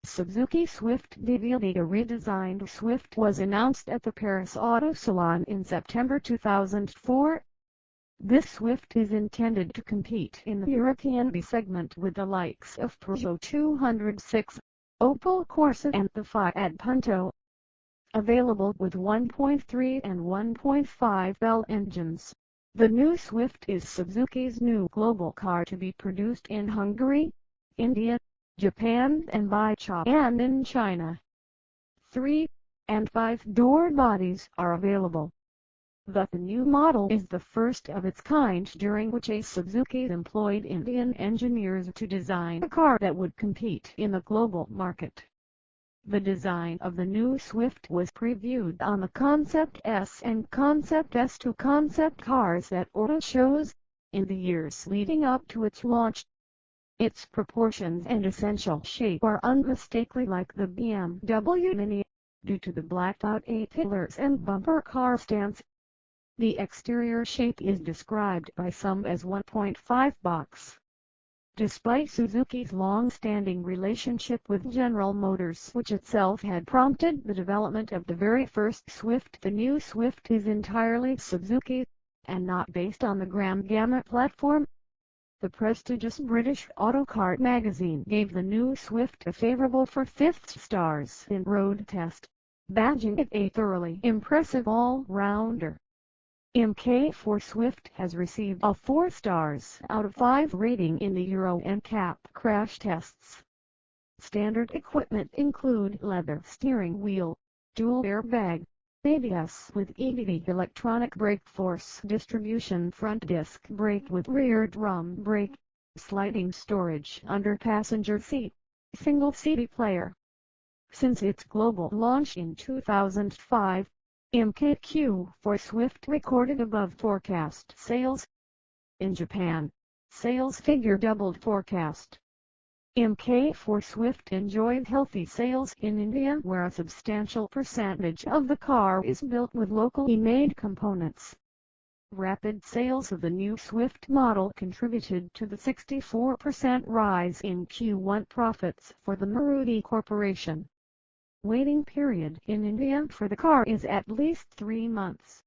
Suzuki Swift DVD. A redesigned Swift was announced at the Paris Auto Salon in September 2004. This Swift is intended to compete in the European B segment with the likes of Peugeot 206, Opel Corsa and the Fiat Punto. Available with 1.3 and 1.5L engines, the new Swift is Suzuki's new global car to be produced in Hungary, India, Japan and by Japan in China. 3 and 5-door bodies are available. The new model is the first of its kind, during which a Suzuki employed Indian engineers to design a car that would compete in the global market. The design of the new Swift was previewed on the Concept S and Concept S2 concept cars at auto shows in the years leading up to its launch. Its proportions and essential shape are unmistakably like the BMW Mini, due to the blacked-out A-pillars and bumper car stance. The exterior shape is described by some as 1.5 box. Despite Suzuki's long-standing relationship with General Motors, which itself had prompted the development of the very first Swift, the new Swift is entirely Suzuki, and not based on the Grand Gamma platform. The prestigious British Autocar magazine gave the new Swift a favorable 4/5 stars in road test, badging it a thoroughly impressive all-rounder. MK4 Swift has received a 4 stars out of 5 rating in the Euro NCAP crash tests. Standard equipment include leather steering wheel, dual airbag, ABS with EBD electronic brake force distribution, front disc brake with rear drum brake, sliding storage under passenger seat, single CD player. Since its global launch in 2005, MK4 Swift recorded above forecast sales. In Japan, sales figure doubled forecast. MK4 Swift enjoyed healthy sales in India, where a substantial percentage of the car is built with locally made components. Rapid sales of the new Swift model contributed to the 64% rise in Q1 profits for the Maruti Corporation. Waiting period in India for the car is at least 3 months.